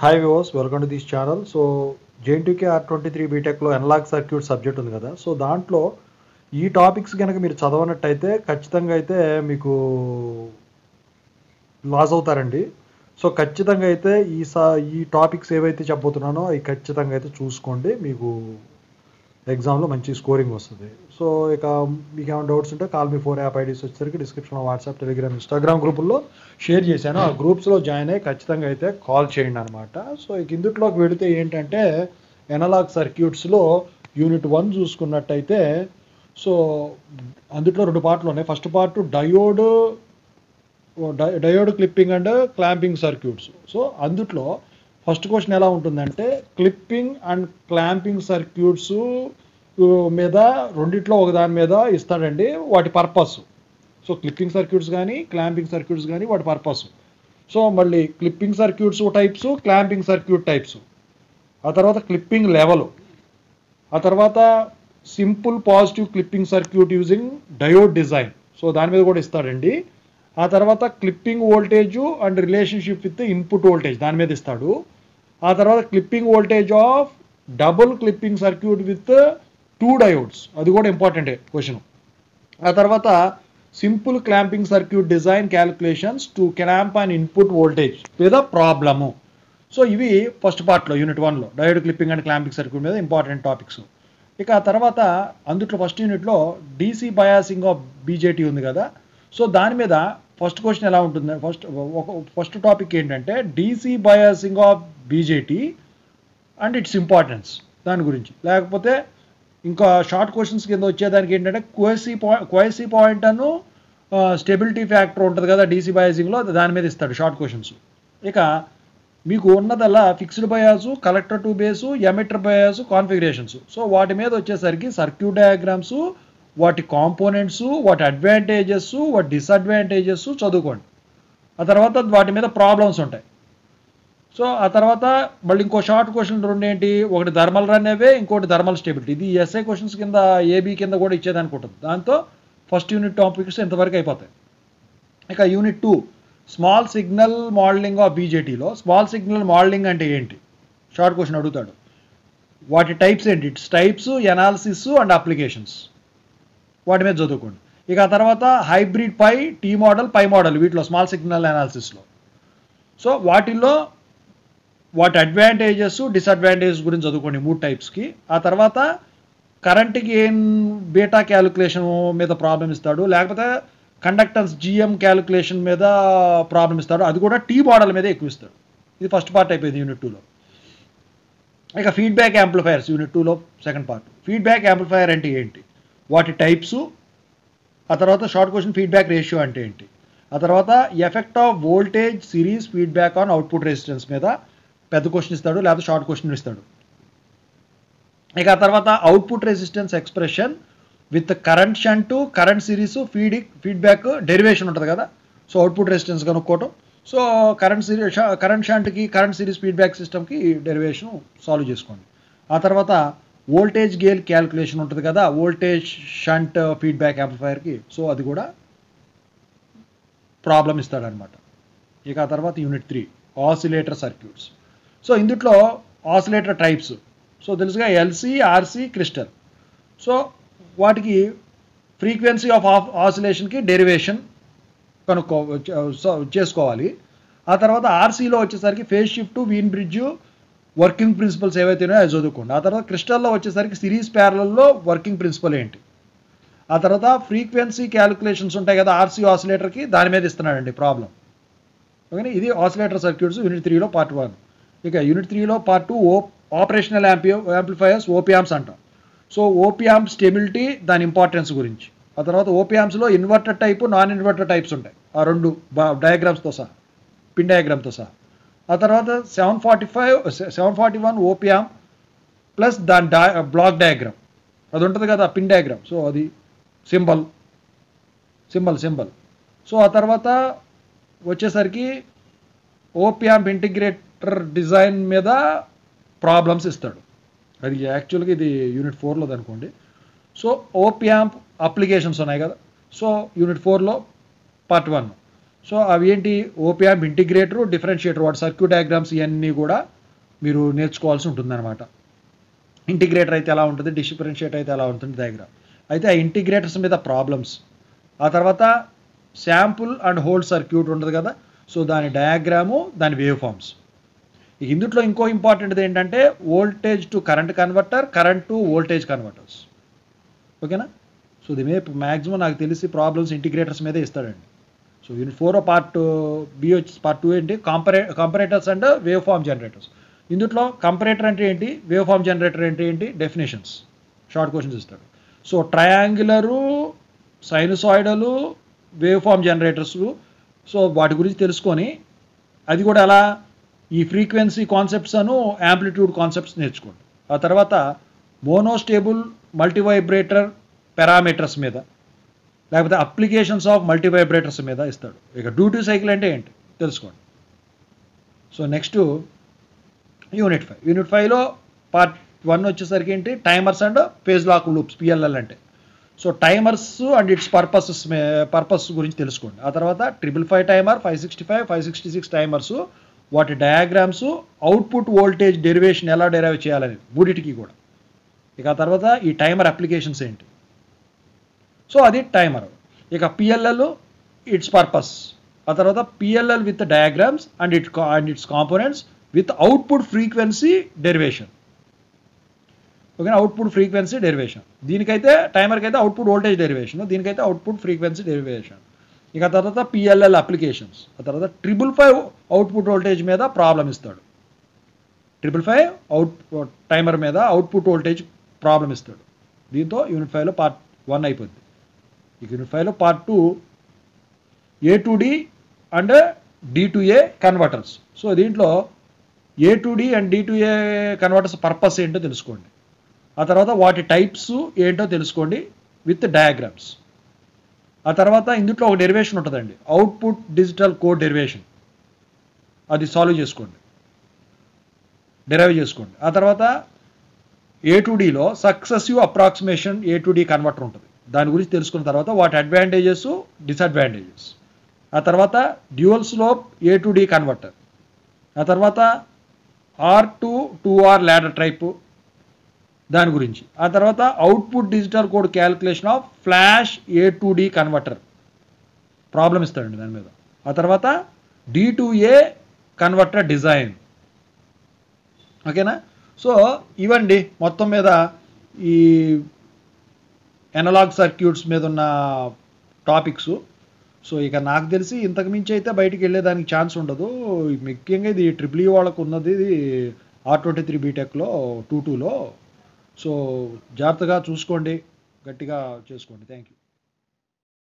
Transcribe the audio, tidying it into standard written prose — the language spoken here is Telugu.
Hi viewers, welcome to this channel. So JNTK R23 బీటెక్లో అనలాగ్ సర్క్యూట్ సబ్జెక్ట్ ఉంది కదా. సో దాంట్లో ఈ టాపిక్స్ కనుక మీరు చదవనట్టయితే ఖచ్చితంగా అయితే మీకు లాస్ అవుతారండి. సో ఖచ్చితంగా అయితే ఈ టాపిక్స్ ఏవైతే చెప్పబోతున్నానో అవి ఖచ్చితంగా అయితే చూసుకోండి, మీకు ఎగ్జామ్లో మంచి స్కోరింగ్ వస్తుంది. సో ఇక మీకు ఏమైనా డౌట్స్ ఉంటే కాల్ మీ 4 యాప్ ఐడీస్ వచ్చేసరికి డిస్క్రిప్షన్లో వాట్సాప్, టెలిగ్రామ్, ఇన్స్టాగ్రామ్ గ్రూపుల్లో షేర్ చేశాను. ఆ గ్రూప్స్లో జాయిన్ అయ్యి ఖచ్చితంగా అయితే కాల్ చేయండి అనమాట. సో ఇక ఇందులోకి వెళితే ఏంటంటే ఎనలాగ్ సర్క్యూట్స్లో యూనిట్ 1 చూసుకున్నట్టయితే సో అందులో 2 పార్ట్లు ఉన్నాయి. First part diode clipping and clamping circuits. So అందులో ఫస్ట్ క్వశ్చన్ ఎలా ఉంటుందంటే క్లిప్పింగ్ అండ్ క్లాంపింగ్ సర్క్యూట్స్ మీద రెండిట్లో ఒకదాని మీద ఇస్తాడండి, వాటి పర్పస్. సో క్లిప్పింగ్ సర్క్యూట్స్ కానీ క్లాంపింగ్ సర్క్యూట్స్ కానీ వాటి పర్పస్. సో మళ్ళీ clipping circuits types, clamping circuit types, ఆ తర్వాత క్లిప్పింగ్ లెవెల్, ఆ తర్వాత simple positive clipping circuit using diode design. So దాని మీద కూడా ఇస్తాడండి. ఆ తర్వాత clipping voltage and relationship with input voltage దాని మీద ఇస్తాడు. ఆ తర్వాత clipping voltage of double clipping circuit with 2 diodes, అది కూడా ఇంపార్టెంటే క్వశ్చన్. ఆ తర్వాత simple clamping circuit design calculations to clamp and input voltage మీద ప్రాబ్లము. సో ఇవి ఫస్ట్ పార్ట్లో యూనిట్ 1లో diode clipping and clamping circuit మీద ఇంపార్టెంట్ టాపిక్స్. ఇక ఆ తర్వాత అందులో ఫస్ట్ యూనిట్లో డీసీ బయాసింగ్ ఆఫ్ బీజేటీ ఉంది కదా. సో దాని మీద ఫస్ట్ క్వశ్చన్ ఎలా ఉంటుంది, ఫస్ట్ టాపిక్ ఏంటంటే DC biasing of BJT and its importance దాని గురించి. లేకపోతే ఇంకా షార్ట్ క్వశ్చన్స్ కింద వచ్చేదానికి ఏంటంటే క్వైసీ పాయింట్ అను స్టెబిలిటీ ఫ్యాక్టర్ ఉంటుంది కదా డీసీ బయాసింగ్లో, దాని మీద ఇస్తాడు షార్ట్ క్వశ్చన్స్. ఇక మీకు ఉన్నదల్లా fixed bias, collector to base, emitter bias, configurations. So వాటి మీద వచ్చేసరికి సర్క్యూట్ డయాగ్రామ్స్, వాటి కాంపోనెంట్స్, వాటి అడ్వాంటేజెస్, వాటి డిసడ్వాంటేజెస్ చదువుకోండి. ఆ తర్వాత వాటి మీద ప్రాబ్లమ్స్ ఉంటాయి. సో ఆ తర్వాత మళ్ళీ ఇంకో షార్ట్ క్వశ్చన్ రెండు ఏంటి, ఒకటి థర్మల్ రన్ అవే, ఇంకోటి థర్మల్ స్టెబిలిటీ. ఇది ఎస్ఐ క్వశ్చన్స్ కింద ఏబీ కింద కూడా ఇచ్చేదనుకుంటుంది. దాంతో ఫస్ట్ యూనిట్ టాపిక్స్ ఇంతవరకు అయిపోతాయి. ఇక unit 2 small signal modelling of బీజేటీలో స్మాల్ సిగ్నల్ మోడలింగ్ అంటే ఏంటి షార్ట్ క్వశ్చన్ అడుగుతాడు. వాటి టైప్స్ ఏంటి, its types, analysis and applications, వాటి మీద చదువుకోండి. ఇక ఆ తర్వాత hybrid pi, T model, pi model, వీటిలో స్మాల్ సిగ్నల్ అనాలిసిస్లో. సో వాటిల్లో వాటి అడ్వాంటేజెస్, డిసడ్వాంటేజెస్ గురించి చదువుకోండి 3 టైప్స్కి. ఆ తర్వాత కరెంట్ గెయిన్ బీటా క్యాలిక్యులేషన్ మీద ప్రాబ్లం ఇస్తాడు, లేకపోతే కండక్టెన్స్ జిఎం క్యాలిక్యులేషన్ మీద ప్రాబ్లం ఇస్తాడు, అది కూడా టీ మోడల్ మీద ఎక్కువ ఇస్తాడు. ఇది ఫస్ట్ పార్ట్ అయిపోయింది యూనిట్ 2లో. ఇక ఫీడ్బ్యాక్ యాంప్లిఫైయర్స్ యూనిట్ 2లో సెకండ్ పార్ట్. ఫీడ్బ్యాక్ యాంప్లిఫైయర్ అంటే ఏంటి, వాటి టైప్స్, ఆ తర్వాత షార్ట్ క్వశ్చన్ ఫీడ్బ్యాక్ రేషియో అంటే ఏంటి, ఆ తర్వాత effect of voltage series feedback on output resistance మీద పెద్ద క్వశ్చన్ ఇస్తాడు, లేకపోతే షార్ట్ క్వశ్చన్ ఇస్తాడు. ఇక ఆ తర్వాత output resistance expression with current shunt, current series, feedback derivation ఉంటుంది కదా. సో అవుట్పుట్ రెసిస్టెన్స్ కనుక్కోవటం, సో కరెంట్ షంట్కి, కరెంట్ సిరీస్ ఫీడ్బ్యాక్ సిస్టమ్కి డెరివేషన్ సాల్వ్ చేసుకోండి. ఆ తర్వాత వోల్టేజ్ గెయిన్ క్యాలిక్యులేషన్ ఉంటుంది కదా వోల్టేజ్ షంట్ ఫీడ్బ్యాక్ యాంప్లిఫైయర్కి, సో అది కూడా ప్రాబ్లం ఇస్తాడనమాట. ఇక ఆ తర్వాత యూనిట్ 3 ఆసిలేటర్ సర్క్యూట్స్. సో ఇందులో ఆసిలేటర్ టైప్స్ సో తెలుసుగా, ఎల్సీ, ఆర్సీ, క్రిస్టల్. సో వాటికి ఫ్రీక్వెన్సీ ఆఫ్ ఆసిలేషన్కి డెరివేషన్ చేసుకోవాలి. ఆ తర్వాత ఆర్సీలో వచ్చేసరికి phase shift, Wien bridge, working principles ఏవైతే ఉన్నాయో అది చదువుకోండి. ఆ తర్వాత క్రిస్టల్లో వచ్చేసరికి సిరీస్ ప్యారలల్లో వర్కింగ్ ప్రిన్సిపల్ ఏంటి. ఆ తర్వాత ఫ్రీక్వెన్సీ క్యాలిక్యులేషన్స్ ఉంటాయి కదా ఆర్సీ ఆసిలేటర్కి, దాని మీద ఇస్తున్నాడండి ప్రాబ్లం. ఓకే, ఇది ఆసిలేటర్ సర్క్యూట్స్ యూనిట్ 3లో పార్ట్ 1. ఇక యూనిట్ 3లో పార్ట్ 2 ఆపరేషనల్ యాంప్లిఫైయర్స్, ఓపీఆంప్స్ అంటాం. సో ఓపీఆంప్ స్టెబిలిటీ, దాని ఇంపార్టెన్స్ గురించి. ఆ తర్వాత ఓపీఆంప్స్లో inverter type, non inverter types ఉంటాయి, ఆ 2 డయాగ్రామ్స్తో సహా, పిన్ డయాగ్రామ్తో సహా. ఆ తర్వాత 741 ఓపీఆంప్ ప్లస్ దాని బ్లాక్ డయాగ్రామ్ అది ఉంటుంది కదా పిన్ డయాగ్రామ్, సో అది సింబల్. సో ఆ తర్వాత వచ్చేసరికి ఓపీఆంప్ ఇంటిగ్రేటర్ డిజైన్ మీద ప్రాబ్లమ్స్ ఇస్తాడు. అది యాక్చువల్గా ఇది యూనిట్ 4లో అనుకోండి. సో ఓపీఆంప్ అప్లికేషన్స్ ఉన్నాయి కదా, సో యూనిట్ 4లో పార్ట్ 1. సో అవి ఏంటి, ఓపిఆంప్ ఇంటిగ్రేటరు, డిఫరెన్షియేటర్, వాటి సర్క్యూట్ డయాగ్రామ్స్ ఇవన్నీ కూడా మీరు నేర్చుకోవాల్సి ఉంటుందన్నమాట. ఇంటిగ్రేటర్ అయితే ఎలా ఉంటుంది, డిఫరెన్షియేటర్ అయితే ఎలా ఉంటుంది డయాగ్రామ్. అయితే ఆ ఇంటిగ్రేటర్స్ మీద ప్రాబ్లమ్స్, ఆ తర్వాత శాంపుల్ అండ్ హోల్డ్ సర్క్యూట్ ఉంటుంది కదా, సో దాని డయాగ్రాము, దాని వేవ్ ఫార్మ్స్. ఇందులో ఇంకో ఇంపార్టెంట్ది ఏంటంటే voltage to current converter, current to voltage converters. ఓకేనా. సో దీని మీద మ్యాక్సిమం నాకు తెలిసి ప్రాబ్లమ్స్ ఇంటిగ్రేటర్స్ మీదే ఇస్తాడండి. సో యూనిట్ 4 పార్ట్ బి వచ్చి పార్ట్ 2 ఏంటి, comparators and waveform generators. ఇందులో కంపరేటర్ అంటే ఏంటి, వేవ్ ఫార్మ్ జనరేటర్ అంటే ఏంటి, డెఫినేషన్స్, షార్ట్ క్వశ్చన్స్ ఇస్తాడు. So triangular, sinusoidal, waveform generators, so వాటి గురించి తెలుసుకొని అది కూడా ఎలా, ఈ ఫ్రీక్వెన్సీ కాన్సెప్ట్స్ అను యాంప్లిట్యూడ్ కాన్సెప్ట్స్ నేర్చుకోండి. ఆ తర్వాత మోనోస్టేబుల్ మల్టీవైబ్రేటర్ పారామీటర్స్ మీద, లేకపోతే అప్లికేషన్స్ ఆఫ్ మల్టీవైబ్రేటర్స్ మీద ఇస్తాడు. ఇక డ్యూటీ సైకిల్ అంటే ఏంటి తెలుసుకోండి. So next unit 5. యూనిట్ 5లో పార్ట్ 1 వచ్చేసరికి ఏంటి, timers and phase lock loops, PLL అంటే. So timers and its purpose గురించి తెలుసుకోండి. ఆ తర్వాత 555 టైమర్, 565, 566 టైమర్స్, వాటి డయాగ్రామ్స్, అవుట్పుట్ వోల్టేజ్ డెరివేషన్ ఎలా డెరైవ్ చేయాలని మూడిటికి కూడా. ఇక ఆ తర్వాత ఈ టైమర్ అప్లికేషన్స్ ఏంటి, సో అది టైమర్. ఇక పిఎల్ఎల్, ఇట్స్ పర్పస్. ఆ తర్వాత PLL with diagrams and its components with output frequency derivation. Okay, output frequency derivation. దీనికైతే టైమర్కి అయితే అవుట్పుట్ వోల్టేజ్ డెరివేషన్, దీనికైతే అవుట్పుట్ ఫ్రీక్వెన్సీ డెరివేషన్. ఇక తర్వాత పిఎల్ఎల్ అప్లికేషన్స్. ఆ తర్వాత 555 అవుట్పుట్ వోల్టేజ్ మీద ప్రాబ్లం ఇస్తాడు. 555 టైమర్ మీద అవుట్పుట్ వోల్టేజ్ ప్రాబ్లం ఇస్తాడు. దీంతో యూనిట్ 5లో పార్ట్ 1 అయిపోద్ది. ఇక యూనిట్ 5లో part 2 A2D and D2A converters. So దీంట్లో A2D and D2A converters purpose ఏంటో తెలుసుకోండి. ఆ తర్వాత వాటి టైప్స్ ఏంటో తెలుసుకోండి విత్ డయాగ్రామ్స్. ఆ తర్వాత ఇందులో ఒక డెరివేషన్ ఉంటుందండి, అవుట్పుట్ డిజిటల్ కోడ్ డెరివేషన్, అది సాల్వ్ చేసుకోండి, డెరైవ్ చేసుకోండి. ఆ తర్వాత A2Dలో సక్సెసివ్ అప్రాక్సిమేషన్ A2D కన్వర్టర్ ఉంటుంది, దాని గురించి తెలుసుకున్న తర్వాత వాటి అడ్వాంటేజెస్, డిసడ్వాంటేజెస్. ఆ తర్వాత డ్యూయల్ స్లోప్ A2D కన్వర్టర్. ఆ తర్వాత R2 2R ల్యాడర్ టైపు, దాని గురించి. ఆ తర్వాత output digital code calculation of flash A2D converter, problem ఇస్తాడండి దాని మీద. ఆ తర్వాత D2A కన్వర్టర్ డిజైన్. ఓకేనా. సో ఇవండి మొత్తం మీద ఈ ఎనలాగ్ సర్క్యూట్స్ మీద ఉన్న టాపిక్స్. సో ఇక నాకు తెలిసి ఇంతకు మించి అయితే బయటికి వెళ్ళేదానికి ఛాన్స్ ఉండదు. ముఖ్యంగా ఇది EEE వాళ్ళకు ఉన్నది, ఇది R23 బీటెక్లో 22లో. సో జాగ్రత్తగా చూసుకోండి, గట్టిగా చేసుకోండి. Thank you.